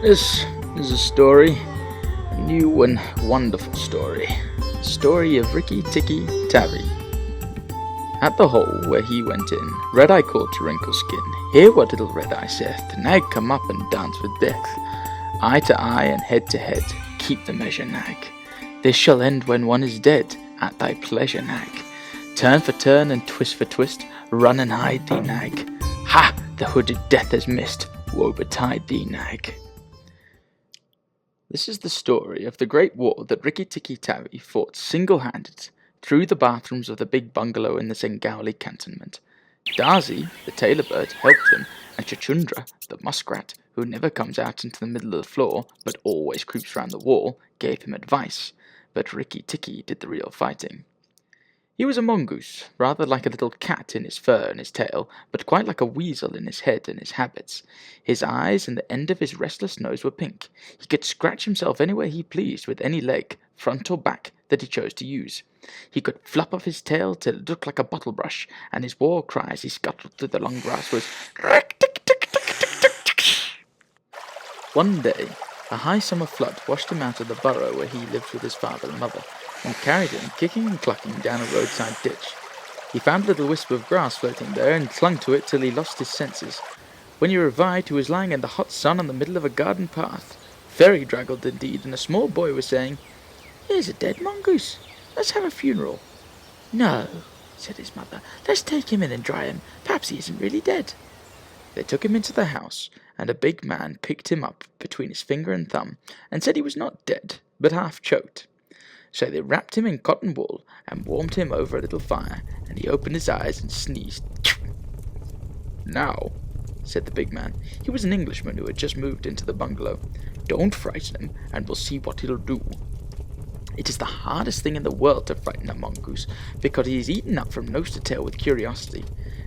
This is a story, a new and wonderful story. The story of Rikki Tikki Tavi. At the hole where he went in, Red Eye called to Wrinkleskin, "Hear what little Red Eye saith, Nag come up and dance with death. Eye to eye and head to head, keep the measure, Nag. This shall end when one is dead, at thy pleasure, Nag. Turn for turn and twist for twist, run and hide thee, Nag. Ha! The hooded death has missed, woe betide thee, Nag." This is the story of the great war that Rikki Tikki Tavi fought single-handed through the bathrooms of the big bungalow in the Sengauli cantonment. Darzi, the tailor bird, helped him, and Chuchundra, the muskrat, who never comes out into the middle of the floor but always creeps round the wall, gave him advice, but Rikki Tikki did the real fighting. He was a mongoose, rather like a little cat in his fur and his tail, but quite like a weasel in his head and his habits. His eyes and the end of his restless nose were pink. He could scratch himself anywhere he pleased with any leg, front or back, that he chose to use. He could flop off his tail till it looked like a bottle brush, and his war cry as he scuttled through the long grass was "Rick, tick, tick, tick, tick, tick, tick." One day, a high summer flood washed him out of the burrow where he lived with his father and mother, and carried him, kicking and clucking, down a roadside ditch. He found a little wisp of grass floating there, and clung to it till he lost his senses. When he revived, he was lying in the hot sun on the middle of a garden path, very draggled indeed, and a small boy was saying, "Here's a dead mongoose. Let's have a funeral." "No," said his mother. "Let's take him in and dry him. Perhaps he isn't really dead." They took him into the house, and a big man picked him up between his finger and thumb, and said he was not dead, but half choked. So they wrapped him in cotton wool and warmed him over a little fire, and he opened his eyes and sneezed. "Now," said the big man, he was an Englishman who had just moved into the bungalow, "don't frighten him, and we'll see what he'll do." It is the hardest thing in the world to frighten a mongoose, because he is eaten up from nose to tail with curiosity.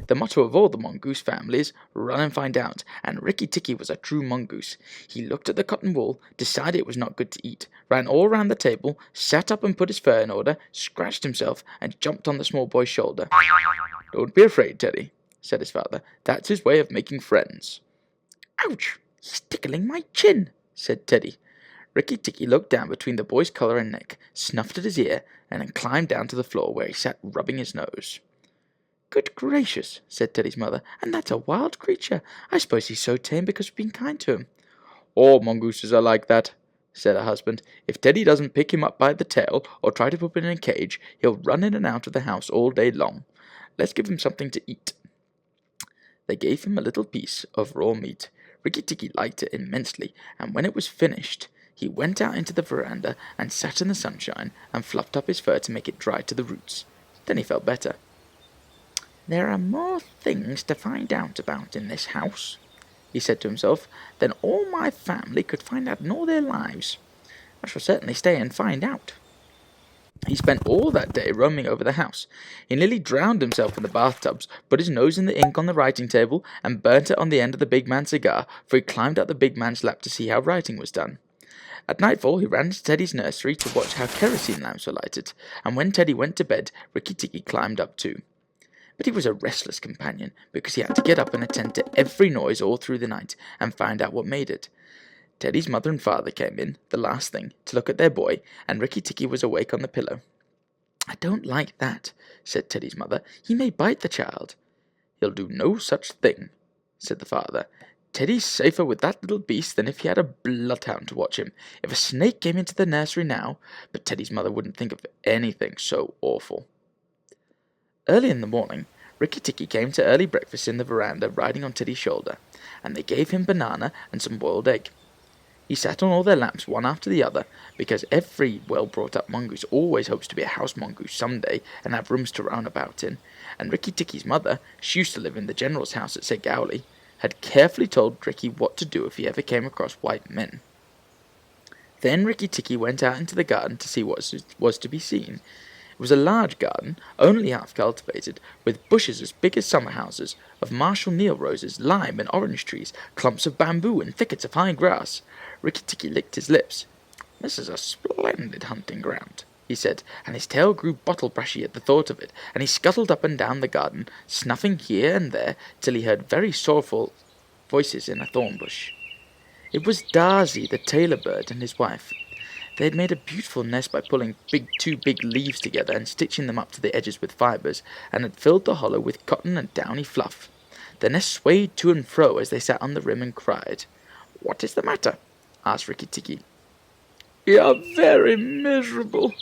The motto of all the mongoose family is "run and find out," and Rikki Tikki was a true mongoose. He looked at the cotton wool, decided it was not good to eat, ran all round the table, sat up and put his fur in order, scratched himself, and jumped on the small boy's shoulder. "Don't be afraid, Teddy," said his father. "That's his way of making friends." "Ouch! He's tickling my chin," said Teddy. Rikki Tikki looked down between the boy's collar and neck, snuffed at his ear, and then climbed down to the floor where he sat rubbing his nose. "Good gracious," said Teddy's mother, "and that's a wild creature. I suppose he's so tame because we've been kind to him." "All mongooses are like that," said her husband. "If Teddy doesn't pick him up by the tail or try to put him in a cage, he'll run in and out of the house all day long. Let's give him something to eat." They gave him a little piece of raw meat. Rikki Tikki liked it immensely, and when it was finished, he went out into the veranda and sat in the sunshine and fluffed up his fur to make it dry to the roots. Then he felt better. "There are more things to find out about in this house," he said to himself, "than all my family could find out in all their lives. I shall certainly stay and find out." He spent all that day roaming over the house. He nearly drowned himself in the bathtubs, put his nose in the ink on the writing table, and burnt it on the end of the big man's cigar, for he climbed up the big man's lap to see how writing was done. At nightfall, he ran to Teddy's nursery to watch how kerosene lamps were lighted, and when Teddy went to bed, Rikki Tikki climbed up too. But he was a restless companion, because he had to get up and attend to every noise all through the night, and find out what made it. Teddy's mother and father came in, the last thing, to look at their boy, and Rikki Tikki was awake on the pillow. "I don't like that," said Teddy's mother. "He may bite the child." "He'll do no such thing," said the father. "Teddy's safer with that little beast than if he had a bloodhound to watch him. If a snake came into the nursery now," but Teddy's mother wouldn't think of anything so awful. Early in the morning, Rikki Tikki came to early breakfast in the veranda riding on Teddy's shoulder, and they gave him banana and some boiled egg. He sat on all their laps one after the other, because every well-brought-up mongoose always hopes to be a house mongoose some day and have rooms to run about in, and Rikki Tikki's mother, she used to live in the general's house at Sengauli, had carefully told Rikki what to do if he ever came across white men. Then Rikki Tikki went out into the garden to see what was to be seen. It was a large garden, only half cultivated, with bushes as big as summer houses, of Marshall Neil roses, lime and orange trees, clumps of bamboo and thickets of high grass. Rikki Tikki licked his lips. "This is a splendid hunting ground," he said, and his tail grew bottle-brushy at the thought of it, and he scuttled up and down the garden, snuffing here and there, till he heard very sorrowful voices in a thorn bush. It was Darzy, the tailor bird, and his wife. They had made a beautiful nest by pulling two big leaves together and stitching them up to the edges with fibres, and had filled the hollow with cotton and downy fluff. The nest swayed to and fro as they sat on the rim and cried. "What is the matter?" asked Rikki Tikki. "We are very miserable,"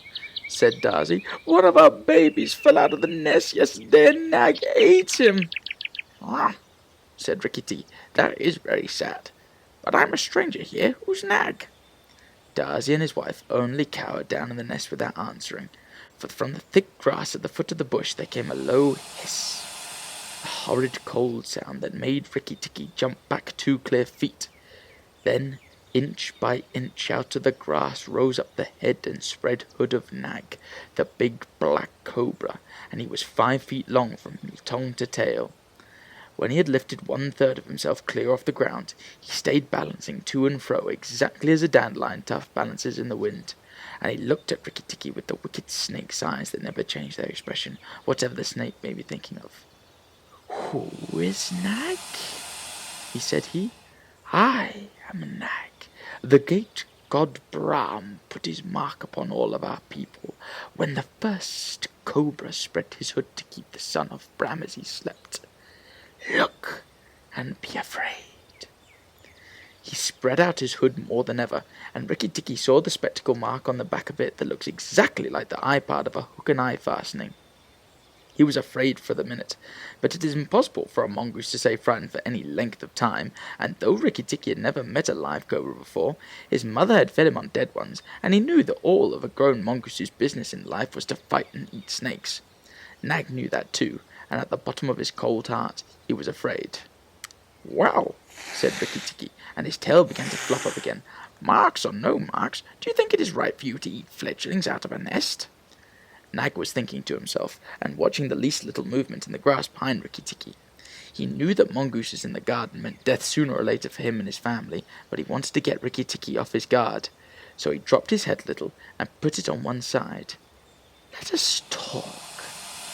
said Darzy. "One of our babies fell out of the nest yesterday and Nag ate him." "Ah," said Rikki Tikki, "that is very sad. But I'm a stranger here. Who's Nag?" Darzy and his wife only cowered down in the nest without answering, for from the thick grass at the foot of the bush there came a low hiss, a horrid cold sound that made Rikki Tikki jump back 2 clear feet. Then, inch by inch out of the grass rose up the head and spread hood of Nag, the big black cobra, and he was 5 feet long from tongue to tail. When he had lifted 1/3 of himself clear off the ground, he stayed balancing to and fro exactly as a dandelion tuft balances in the wind, and he looked at Rikki Tikki with the wicked snake's eyes that never changed their expression, whatever the snake may be thinking of. "Who is Nag?" said he. "I am Nag. The great god Brahm put his mark upon all of our people when the first cobra spread his hood to keep the son of Brahm as he slept. Look, and be afraid." He spread out his hood more than ever, and Rikki Tikki saw the spectacle mark on the back of it that looks exactly like the eye part of a hook and eye fastening. He was afraid for the minute, but it is impossible for a mongoose to stay frightened for any length of time, and though Rikki Tikki had never met a live cobra before, his mother had fed him on dead ones, and he knew that all of a grown mongoose's business in life was to fight and eat snakes. Nag knew that too, and at the bottom of his cold heart he was afraid. "Well," said Rikki Tikki, and his tail began to flop up again. "Marks or no marks, do you think it is right for you to eat fledglings out of a nest?" Nag was thinking to himself, and watching the least little movement in the grass behind Rikki Tikki. He knew that mongooses in the garden meant death sooner or later for him and his family, but he wanted to get Rikki Tikki off his guard. So he dropped his head a little and put it on one side. "Let us talk,"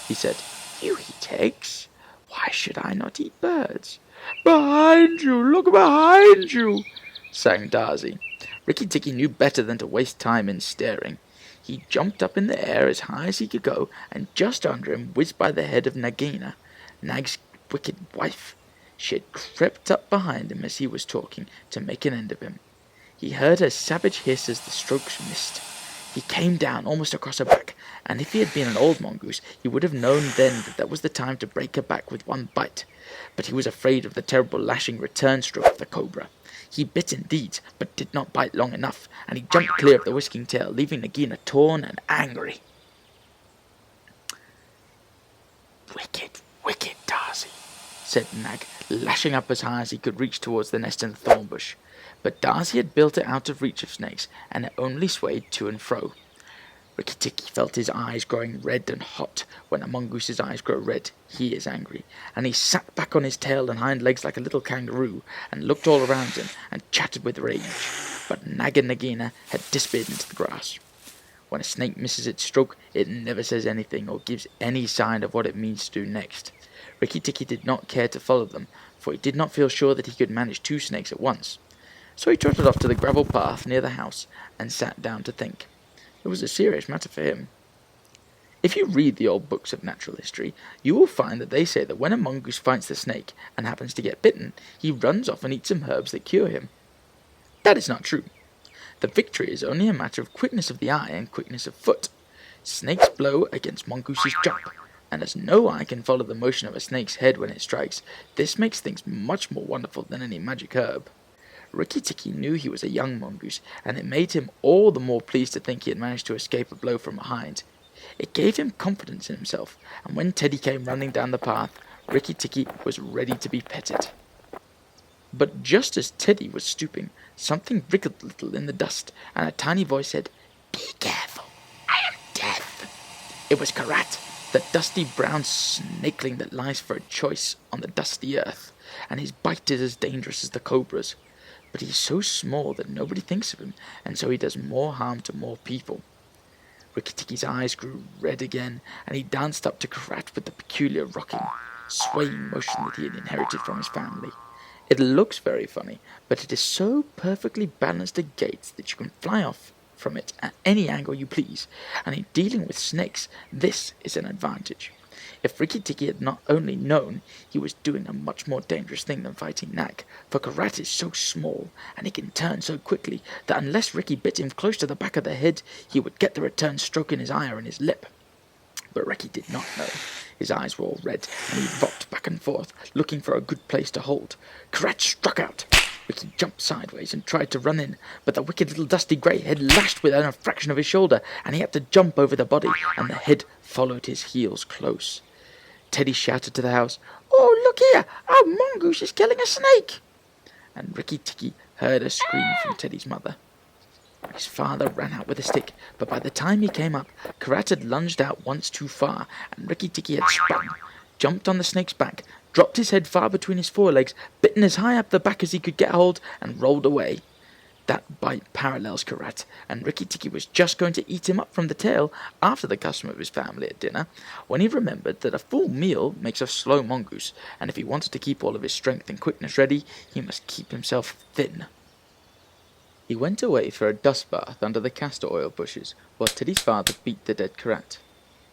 he said. "You eat eggs. Why should I not eat birds?" "Behind you! Look behind you!" sang Darzy. Rikki Tikki knew better than to waste time in staring. He jumped up in the air as high as he could go, and just under him whizzed by the head of Nagina, Nag's wicked wife. She had crept up behind him as he was talking, to make an end of him. He heard her savage hiss as the strokes missed. He came down almost across her back, and if he had been an old mongoose, he would have known then that was the time to break her back with one bite. But he was afraid of the terrible lashing return stroke of the cobra. He bit indeed, but did not bite long enough, and he jumped clear of the whisking tail, leaving Nagina torn and angry. "Wicked, wicked Darzy," said Nag, lashing up as high as he could reach towards the nest in the thorn bush. But Darzy had built it out of reach of snakes, and it only swayed to and fro. Rikki Tikki felt his eyes growing red and hot. When a mongoose's eyes grow red, he is angry, and he sat back on his tail and hind legs like a little kangaroo, and looked all around him, and chattered with rage. But Nag and Nagina had disappeared into the grass. When a snake misses its stroke, it never says anything or gives any sign of what it means to do next. Rikki Tikki did not care to follow them, for he did not feel sure that he could manage 2 snakes at once. So he trotted off to the gravel path near the house and sat down to think. It was a serious matter for him. If you read the old books of natural history, you will find that they say that when a mongoose fights the snake and happens to get bitten, he runs off and eats some herbs that cure him. That is not true. The victory is only a matter of quickness of the eye and quickness of foot. Snakes blow against mongooses jump, and as no eye can follow the motion of a snake's head when it strikes, this makes things much more wonderful than any magic herb. Rikki Tikki knew he was a young mongoose, and it made him all the more pleased to think he had managed to escape a blow from behind. It gave him confidence in himself, and when Teddy came running down the path, Rikki Tikki was ready to be petted. But just as Teddy was stooping, something wriggled a little in the dust, and a tiny voice said, "Be careful, I am Death." It was Karat, the dusty brown snakeling that lies for a choice on the dusty earth, and his bite is as dangerous as the cobra's. But he's so small that nobody thinks of him, and so he does more harm to more people. Rikki Tikki's eyes grew red again, and he danced up to Karat with the peculiar rocking, swaying motion that he had inherited from his family. It looks very funny, but it is so perfectly balanced a gate that you can fly off from it at any angle you please, and in dealing with snakes, this is an advantage. If Rikki Tikki had not only known, he was doing a much more dangerous thing than fighting Nag, for Karat is so small, and he can turn so quickly, that unless Rikki bit him close to the back of the head, he would get the return stroke in his eye or in his lip. But Rikki did not know. His eyes were all red, and he rocked back and forth, looking for a good place to hold. Karat struck out. Rikki jumped sideways and tried to run in, but the wicked little dusty grey head lashed within a fraction of his shoulder, and he had to jump over the body, and the head followed his heels close. Teddy shouted to the house, "Oh, look here! Our Mongoose is killing a snake!" And Rikki Tikki heard a scream from Teddy's mother. His father ran out with a stick, but by the time he came up, Karat had lunged out once too far, and Rikki Tikki had spun, jumped on the snake's back, dropped his head far between his forelegs, bitten as high up the back as he could get hold, and rolled away. That bite parallels Karat, and Rikki Tikki was just going to eat him up from the tail, after the custom of his family at dinner, when he remembered that a full meal makes a slow mongoose, and if he wanted to keep all of his strength and quickness ready, he must keep himself thin. He went away for a dust bath under the castor oil bushes, while Teddy's father beat the dead Karat.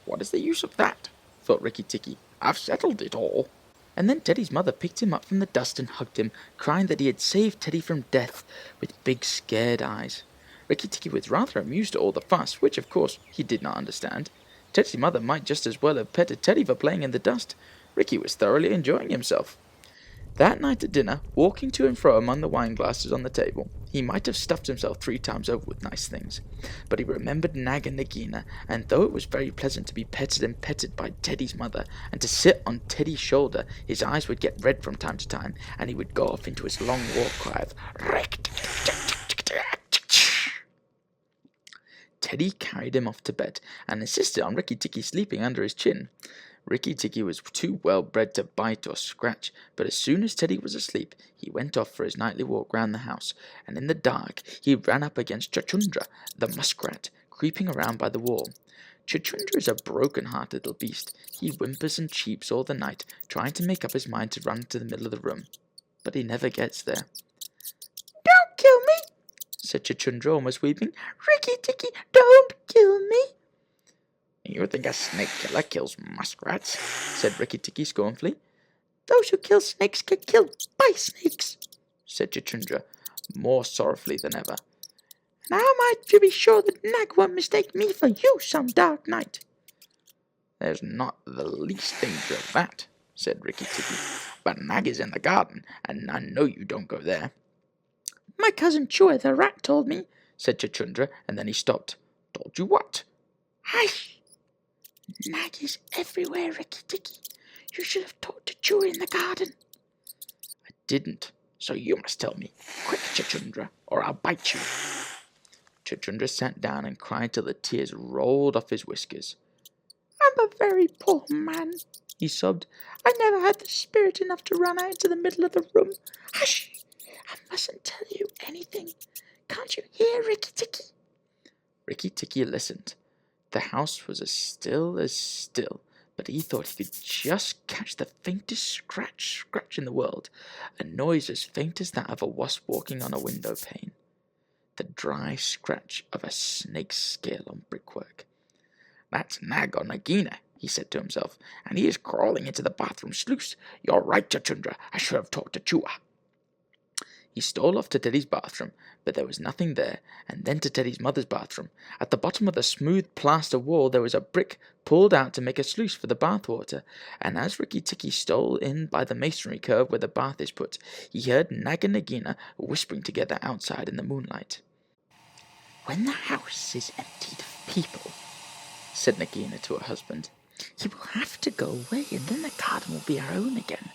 "What is the use of that?" thought Rikki Tikki. "I've settled it all." And then Teddy's mother picked him up from the dust and hugged him, crying that he had saved Teddy from death, with big scared eyes. Rikki Tikki was rather amused at all the fuss, which of course he did not understand. Teddy's mother might just as well have petted Teddy for playing in the dust. Rikki was thoroughly enjoying himself. That night at dinner, walking to and fro among the wine glasses on the table, he might have stuffed himself 3 times over with nice things. But he remembered Nag and Nagina, and though it was very pleasant to be petted and petted by Teddy's mother, and to sit on Teddy's shoulder, his eyes would get red from time to time, and he would go off into his long war cry of "Rick." Teddy carried him off to bed, and insisted on Rikki Tikki sleeping under his chin. Rikki Tikki was too well bred to bite or scratch, but as soon as Teddy was asleep, he went off for his nightly walk round the house, and in the dark he ran up against Chuchundra, the muskrat, creeping around by the wall. Chuchundra is a broken-hearted little beast. He whimpers and cheeps all the night, trying to make up his mind to run to the middle of the room, but he never gets there. "Don't kill me," said Chuchundra, almost weeping. "Rikki Tikki, don't kill me." "You think a snake killer kills muskrats?" said Rikki Tikki scornfully. "Those who kill snakes get killed by snakes," said Chuchundra, more sorrowfully than ever. "And how am I to be sure that Nag won't mistake me for you some dark night?" "There's not the least danger of that," said Rikki Tikki. "But Nag is in the garden, and I know you don't go there." "My cousin Chua the rat told me," said Chuchundra, and then he stopped. "Told you what?" "Hush! Nag is everywhere, Rikki Tikki. You should have talked to Chua in the garden." "I didn't, so you must tell me. Quick, Chuchundra, or I'll bite you." Chuchundra sat down and cried till the tears rolled off his whiskers. "I'm a very poor man," he sobbed. "I never had the spirit enough to run out into the middle of the room. Hush! I mustn't tell you anything. Can't you hear, Rikki Tikki?" Rikki Tikki listened. The house was as still, but he thought he could just catch the faintest scratch in the world, a noise as faint as that of a wasp walking on a window pane. The dry scratch of a snake's scale on brickwork. "That's Nag or Nagina," he said to himself, "and he is crawling into the bathroom sluice. You're right, Chuchundra, I should have talked to Chua." He stole off to Teddy's bathroom, but there was nothing there, and then to Teddy's mother's bathroom. At the bottom of the smooth plaster wall there was a brick pulled out to make a sluice for the bath water, and as Rikki Tikki stole in by the masonry curve where the bath is put, he heard Nag and Nagina whispering together outside in the moonlight. "When the house is emptied of people," said Nagina to her husband, "you will have to go away, and then the garden will be our own again.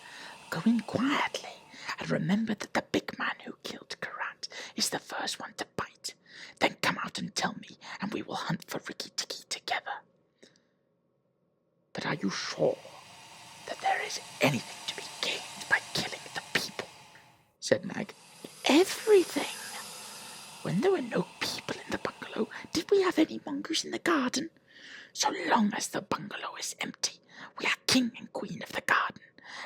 Go in quietly, and remember that the big man who killed Karat is the first one to bite. Then come out and tell me, and we will hunt for Rikki Tikki together." "But are you sure that there is anything to be gained by killing the people?" said Nag. "Everything. When there were no people in the bungalow, did we have any mongoose in the garden? So long as the bungalow is empty, we are king and queen of the garden.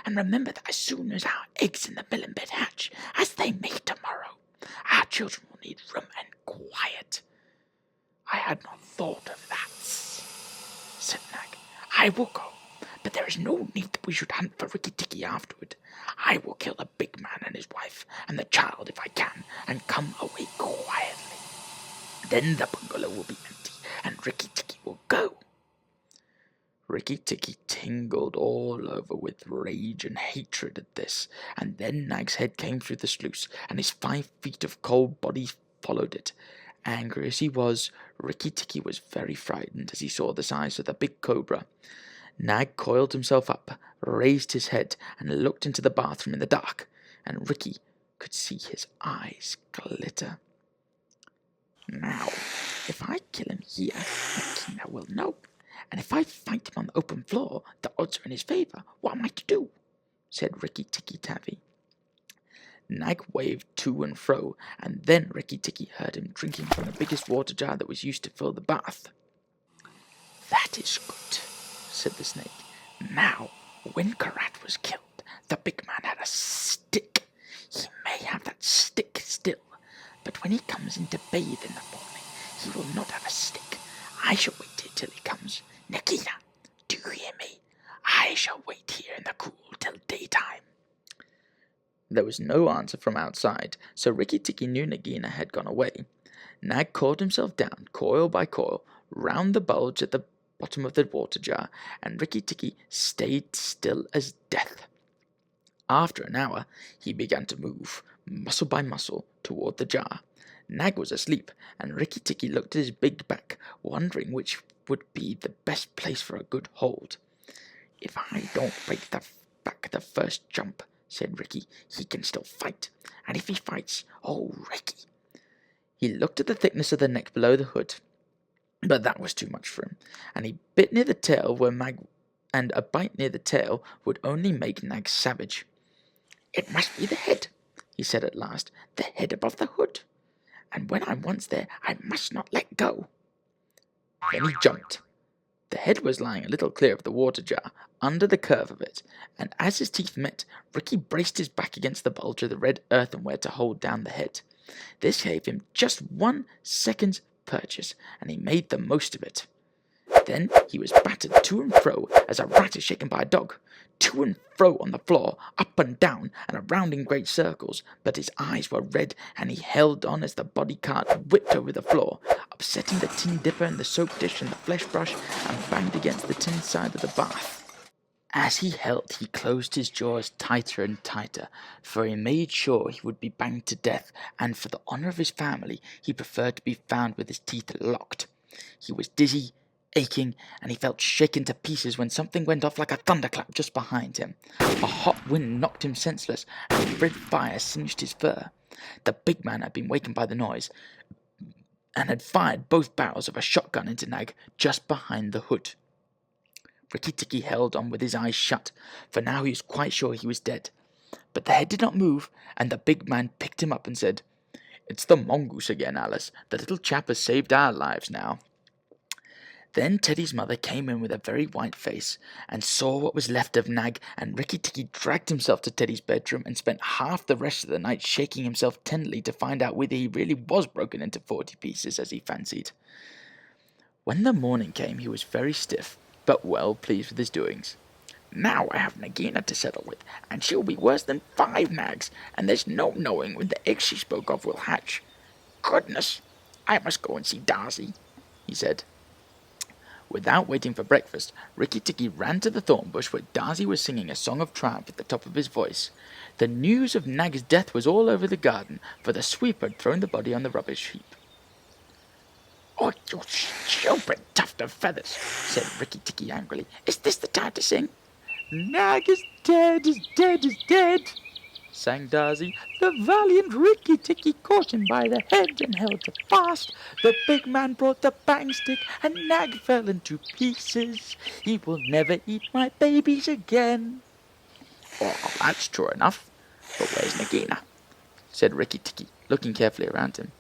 And remember that as soon as our eggs in the melon bed hatch, as they may tomorrow, our children will need room and quiet." "I had not thought of that," said Nag. "I will go, but there is no need that we should hunt for Rikki Tikki afterward. I will kill the big man and his wife and the child if I can, and come away quietly. Then the bungalow will be empty, and Rikki Tikki will go." Rikki Tikki tingled all over with rage and hatred at this, and then Nag's head came through the sluice, and his 5 feet of cold body followed it. Angry as he was, Rikki Tikki was very frightened as he saw the size of the big cobra. Nag coiled himself up, raised his head, and looked into the bathroom in the dark, and Rikki could see his eyes glitter. "Now, if I kill him here, Nakina will know. And if I fight him on the open floor, the odds are in his favour. What am I to do?" said Rikki Tikki Tavi. Nag waved to and fro, and then Rikki Tikki heard him drinking from the biggest water jar that was used to fill the bath. "That is good," said the snake. "Now, when Karat was killed, the big man had a stick. He may have that stick still, but when he comes in to bathe in the morning, he will not have a stick. I shall wait till he comes. Nakina, do you hear me? I shall wait here in the cool till daytime." There was no answer from outside, so Rikki Tikki knew Nagina had gone away. Nag caught himself down, coil by coil, round the bulge at the bottom of the water jar, and Rikki Tikki stayed still as death. After an hour, he began to move, muscle by muscle, toward the jar. Nag was asleep, and Rikki Tikki looked at his big back, wondering which would be the best place for a good hold. "If I don't break the back the first jump," said Rikki, "he can still fight. And if he fights, oh, Rikki!" He looked at the thickness of the neck below the hood, but that was too much for him, and he bit near the tail and a bite near the tail would only make Nag savage. "It must be the head," he said at last, "the head above the hood. And when I'm once there, I must not let go." Then he jumped. The head was lying a little clear of the water jar, under the curve of it, and as his teeth met, Rikki braced his back against the bulge of the red earthenware to hold down the head. This gave him just 1 second's purchase, and he made the most of it. Then he was battered to and fro as a rat is shaken by a dog, to and fro on the floor, up and down, and around in great circles, but his eyes were red, and he held on as the body cart whipped over the floor, upsetting the tin dipper and the soap dish and the flesh brush, and banged against the tin side of the bath. As he held, he closed his jaws tighter and tighter, for he made sure he would be banged to death, and for the honour of his family, he preferred to be found with his teeth locked. He was dizzy, aching, and he felt shaken to pieces when something went off like a thunderclap just behind him. A hot wind knocked him senseless, and a red fire singed his fur. The big man had been wakened by the noise, and had fired both barrels of a shotgun into Nag just behind the hood. Rikki Tikki held on with his eyes shut, for now he was quite sure he was dead. But the head did not move, and the big man picked him up and said, "It's the Mongoose again, Alice. The little chap has saved our lives now." Then Teddy's mother came in with a very white face, and saw what was left of Nag, and Rikki Tikki dragged himself to Teddy's bedroom and spent half the rest of the night shaking himself tenderly to find out whether he really was broken into 40 pieces, as he fancied. When the morning came, he was very stiff, but well pleased with his doings. "Now I have Nagina to settle with, and she'll be worse than 5 nags, and there's no knowing when the eggs she spoke of will hatch. Goodness, I must go and see Darcy," he said. Without waiting for breakfast, Rikki Tikki ran to the thorn bush where Darcy was singing a song of triumph at the top of his voice. The news of Nag's death was all over the garden, for the sweeper had thrown the body on the rubbish heap. "Oh, you stupid tuft of feathers," said Rikki Tikki angrily. "Is this the time to sing?" "Nag is dead, is dead, is dead," sang Darcy. "The valiant Rikki Tikki caught him by the head and held him fast. The big man brought the bang stick, and Nag fell into pieces. He will never eat my babies again." "Oh, that's true enough. But where's Nagina?" said Rikki Tikki, looking carefully around him.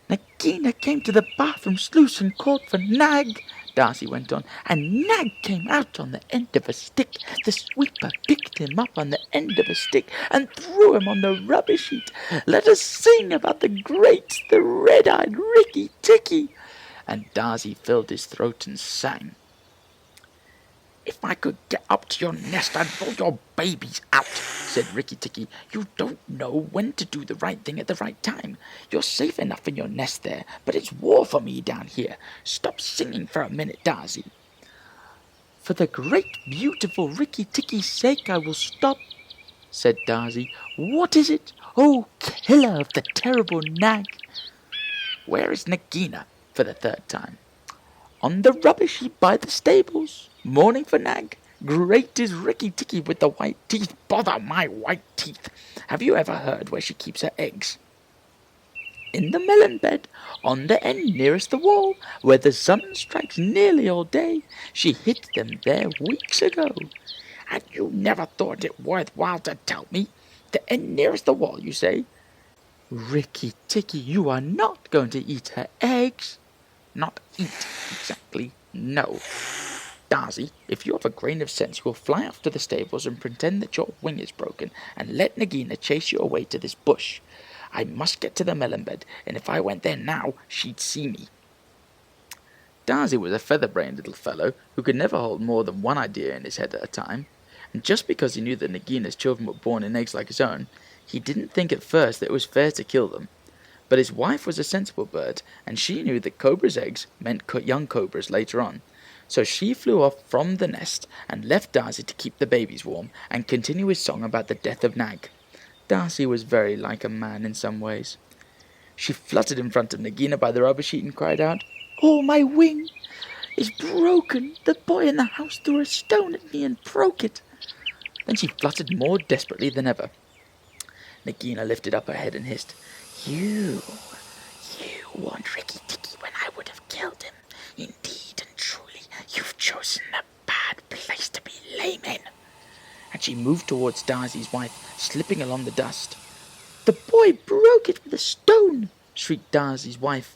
"Nagina came to the bathroom sluice and called for Nag. Darcy went on, and Nag came out on the end of a stick. The sweeper picked him up on the end of a stick and threw him on the rubbish heap. Let us sing about the red-eyed Rikki Tikki. And Darcy filled his throat and sang. If I could get up to your nest, I'd throw your babies out, said Rikki Tikki. You don't know when to do the right thing at the right time. You're safe enough in your nest there, but it's war for me down here. Stop singing for a minute, Darcy. For the great, beautiful Rikki Tikki's sake, I will stop, said Darcy. What is it? Oh, killer of the terrible Nag. Where is Nagina? For the third time. On the rubbish heap by the stables, mourning for Nag. Great is Rikki Tikki with the white teeth. Bother my white teeth. Have you ever heard where she keeps her eggs? In the melon bed, on the end nearest the wall, where the sun strikes nearly all day. She hid them there weeks ago. And you never thought it worthwhile to tell me? The end nearest the wall, you say? Rikki Tikki, you are not going to eat her eggs. Not eat, exactly. No. Darcy, if you have a grain of sense, you will fly off to the stables and pretend that your wing is broken, and let Nagina chase you away to this bush. I must get to the melon bed, and if I went there now, she'd see me. Darcy was a feather-brained little fellow who could never hold more than one idea in his head at a time, and just because he knew that Nagina's children were born in eggs like his own, he didn't think at first that it was fair to kill them. But his wife was a sensible bird, and she knew that cobras' eggs meant young cobras later on. So she flew off from the nest and left Darcy to keep the babies warm and continue his song about the death of Nag. Darcy was very like a man in some ways. She fluttered in front of Nagina by the rubbish heap and cried out, "Oh, my wing is broken! The boy in the house threw a stone at me and broke it." Then she fluttered more desperately than ever. Nagina lifted up her head and hissed, You warned Rikki Tikki when I would have killed him. Indeed and truly, you've chosen a bad place to be lame in. And she moved towards Darcy's wife, slipping along the dust. The boy broke it with a stone, shrieked Darcy's wife.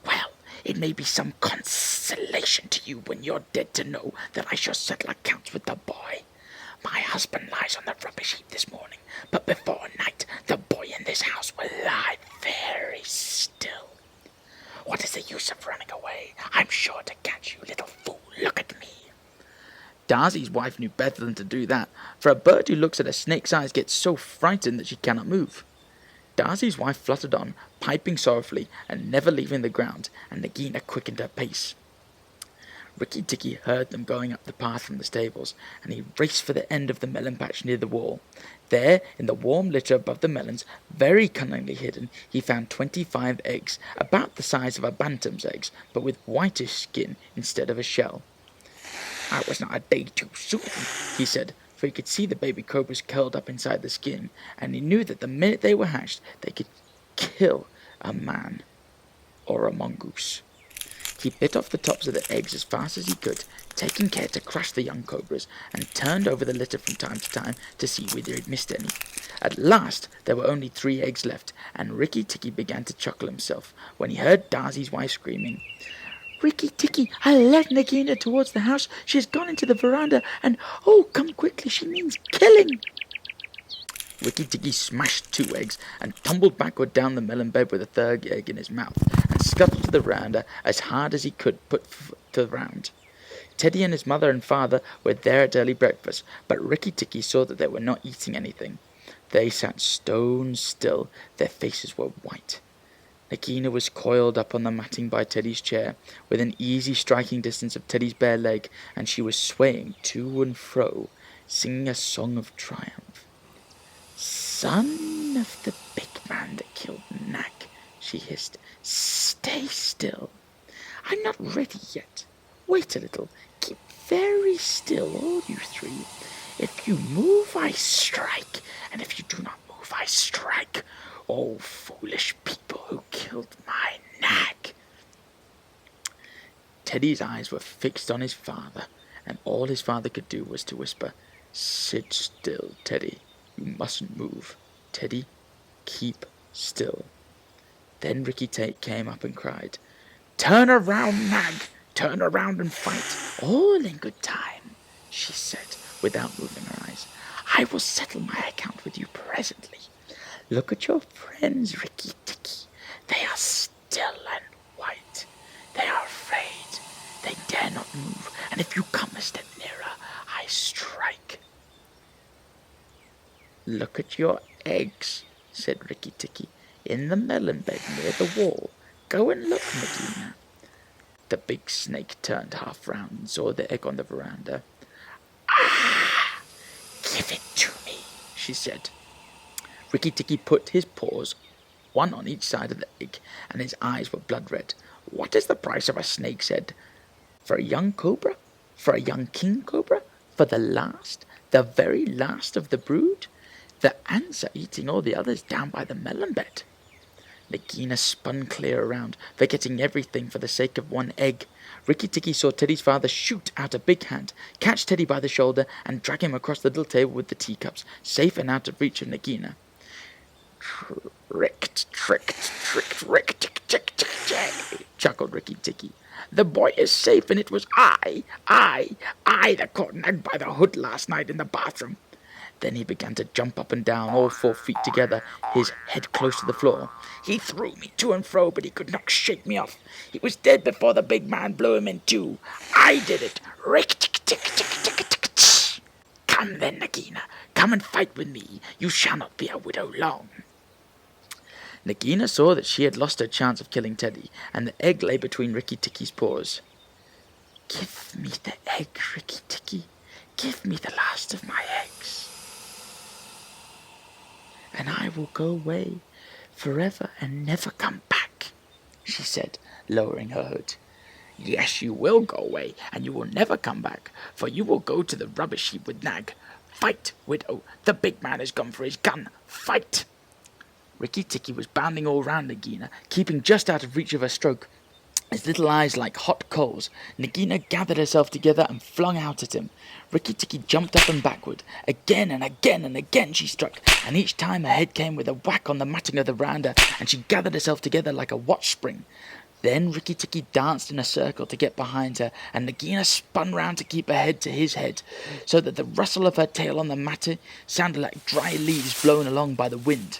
Well, it may be some consolation to you when you're dead to know that I shall settle accounts with the boy. My husband lies on the rubbish heap this morning, but before night the boy in this house will lie very still. What is the use of running away? I'm sure to catch you, little fool. Look at me. Darcy's wife knew better than to do that, for a bird who looks at a snake's eyes gets so frightened that she cannot move. Darcy's wife fluttered on, piping sorrowfully and never leaving the ground, and Nagina quickened her pace. Rikki Tikki heard them going up the path from the stables, and he raced for the end of the melon patch near the wall. There, in the warm litter above the melons, very cunningly hidden, he found 25 eggs, about the size of a bantam's eggs, but with whitish skin instead of a shell. I was not a day too soon, he said, for he could see the baby cobras curled up inside the skin, and he knew that the minute they were hatched, they could kill a man or a mongoose. He bit off the tops of the eggs as fast as he could, taking care to crush the young cobras, and turned over the litter from time to time to see whether he'd missed any. At last there were only 3 eggs left, and Rikki Tikki began to chuckle himself when he heard Darcy's wife screaming, Rikki Tikki, I led Nagina towards the house. She has gone into the veranda, and oh, come quickly, she means killing. Rikki Tikki smashed 2 eggs and tumbled backward down the melon bed with a 3rd egg in his mouth, and scuttled to the veranda as hard as he could put to the round. Teddy and his mother and father were there at early breakfast, but Rikki Tikki saw that they were not eating anything. They sat stone still, their faces were white. Nagina was coiled up on the matting by Teddy's chair, within easy striking distance of Teddy's bare leg, and she was swaying to and fro, singing a song of triumph. Son of the big man that killed Nag, she hissed, stay still. I'm not ready yet. Wait a little. Keep very still, all you 3. If you move, I strike, and if you do not move, I strike. Oh, foolish people who killed my Nag. Teddy's eyes were fixed on his father, and all his father could do was to whisper, Sit still, Teddy. You mustn't move. Teddy, keep still. Then Rikki came up and cried, Turn around, Nag! turn around and fight. All in good time, she said, without moving her eyes. I will settle my account with you presently. Look at your friends, Rikki Tikki. They are still and white. They are afraid. They dare not move, and if you come a step nearer, I strike. Look at your eggs, said Rikki Tikki, in the melon bed near the wall. Go and look, Nagina. The big snake turned half round and saw the egg on the veranda. Ah! Give it to me, she said. Rikki Tikki put his paws, one on each side of the egg, and his eyes were blood red. What is the price of a snake's head? For a young cobra? For a young king cobra? For the very last of the brood? The ants are eating all the others down by the melon bed. Nagina spun clear around, forgetting everything for the sake of one egg. Rikki Tikki saw Teddy's father shoot out a big hand, catch Teddy by the shoulder, and drag him across the little table with the teacups, safe and out of reach of Nagina. Tricked, chuckled Rikki Tikki. The boy is safe, and it was I that caught Nag by the hood last night in the bathroom. Then he began to jump up and down, all 4 feet together, his head close to the floor. He threw me to and fro, but he could not shake me off. He was dead before the big man blew him in two. I did it. Rick-tick-tick-tick-tick-tick. Come then, Nagina. Come and fight with me. You shall not be a widow long. Nagina saw that she had lost her chance of killing Teddy, and the egg lay between Rikki Tikki's paws. Give me the egg, Rikki Tikki. Give me the last of my eggs. And I will go away forever and never come back, she said, lowering her hood. Yes, you will go away, and you will never come back, for you will go to the rubbish heap with Nag. Fight, widow, the big man has gone for his gun. Fight! Rikki Tikki was bounding all round Nagina, keeping just out of reach of her stroke, his little eyes like hot coals. Nagina gathered herself together and flung out at him. Rikki Tikki jumped up and backward. Again and again and again she struck, and each time her head came with a whack on the matting of the veranda, and she gathered herself together like a watch spring. Then Rikki Tikki danced in a circle to get behind her, and Nagina spun round to keep her head to his head, so that the rustle of her tail on the matting sounded like dry leaves blown along by the wind.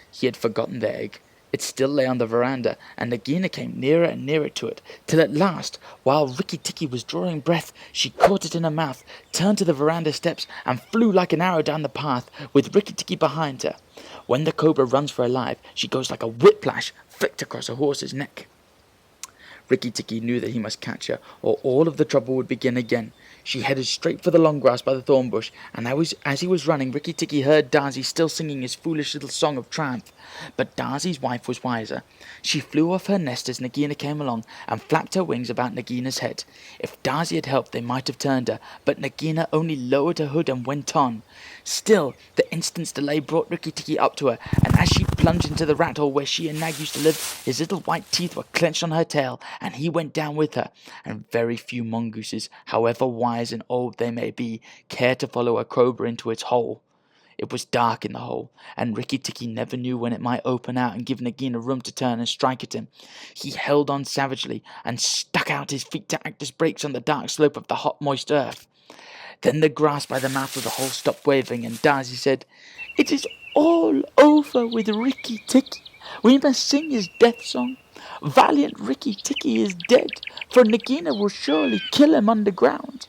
He had forgotten the egg. It still lay on the veranda, and Nagina came nearer and nearer to it, till at last, while Rikki Tikki was drawing breath, she caught it in her mouth, turned to the veranda steps, and flew like an arrow down the path, with Rikki Tikki behind her. When the cobra runs for her life, she goes like a whiplash, flicked across a horse's neck. Rikki Tikki knew that he must catch her, or all of the trouble would begin again. She headed straight for the long grass by the thorn bush, and as he was running, Rikki Tikki heard Darzee still singing his foolish little song of triumph. But Darzee's wife was wiser. She flew off her nest as Nagina came along, and flapped her wings about Nagina's head. If Darzee had helped, they might have turned her, but Nagina only lowered her hood and went on. Still, the instant's delay brought Rikki Tikki up to her, and as she plunged into the rat hole where she and Nag used to live, his little white teeth were clenched on her tail, and he went down with her. And very few mongooses, however wise and old they may be, care to follow a cobra into its hole. It was dark in the hole, and Rikki Tikki never knew when it might open out and give Nagina room to turn and strike at him. He held on savagely, and stuck out his feet to act as brakes on the dark slope of the hot, moist earth. Then the grass by the mouth of the hole stopped waving, and Darzee said, It is all over with Rikki Tikki. We must sing his death song. Valiant Rikki Tikki is dead, for Nagina will surely kill him underground.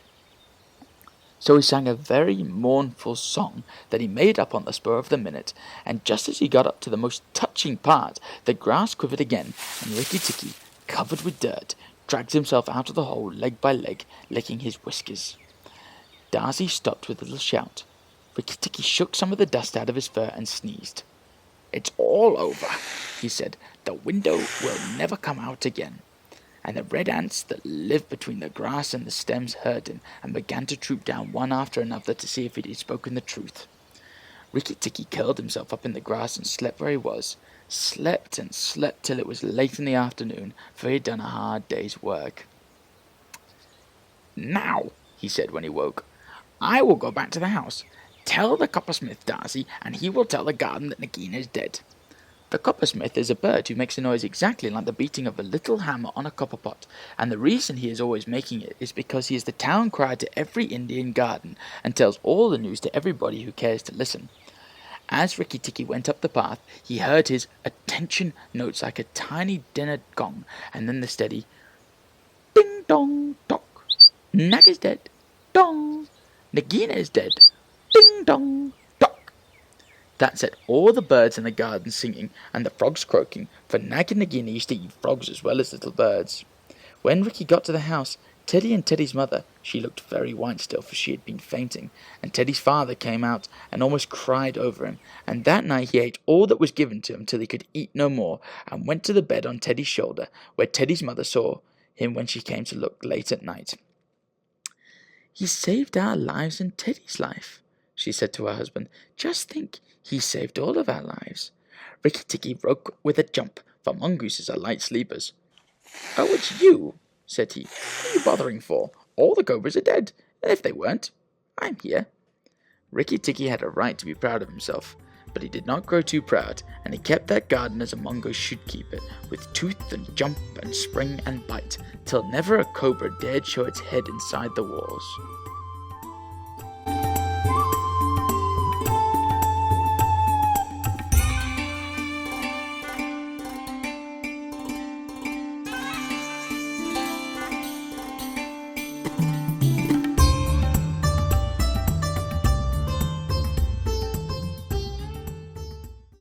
So he sang a very mournful song that he made up on the spur of the minute, and just as he got up to the most touching part, the grass quivered again, and Rikki Tikki, covered with dirt, dragged himself out of the hole leg by leg, licking his whiskers. Darzee stopped with a little shout. Rikki Tikki shook some of the dust out of his fur and sneezed. It's all over, he said. The window will never come out again. And the red ants that lived between the grass and the stems heard him, and began to troop down one after another to see if he had spoken the truth. Rikki Tikki curled himself up in the grass and slept where he was, slept and slept till it was late in the afternoon, for he had done a hard day's work. Now, he said when he woke, I will go back to the house. Tell the coppersmith, Darzee, and he will tell the garden that Nagina is dead. The coppersmith is a bird who makes a noise exactly like the beating of a little hammer on a copper pot, and the reason he is always making it is because he is the town crier to every Indian garden and tells all the news to everybody who cares to listen. As Rikki Tikki went up the path, he heard his attention notes like a tiny dinner gong, and then the steady ding dong tock. Nag is dead. Dong. Nagina is dead. Ding dong tock. That set all the birds in the garden singing and the frogs croaking, for Nag and Nagina used to eat frogs as well as little birds. When Rikki got to the house, Teddy and Teddy's mother, she looked very white still, for she had been fainting, and Teddy's father came out and almost cried over him, and that night he ate all that was given to him till he could eat no more, and went to the bed on Teddy's shoulder, where Teddy's mother saw him when she came to look late at night. "He saved our lives and Teddy's life," she said to her husband. "Just think, he saved all of our lives." Rikki Tikki woke with a jump, for mongooses are light sleepers. "Oh, it's you," said he. "What are you bothering for? All the cobras are dead, and if they weren't, I'm here." Rikki Tikki had a right to be proud of himself, but he did not grow too proud, and he kept that garden as a mongoose should keep it, with tooth and jump and spring and bite, till never a cobra dared show its head inside the walls.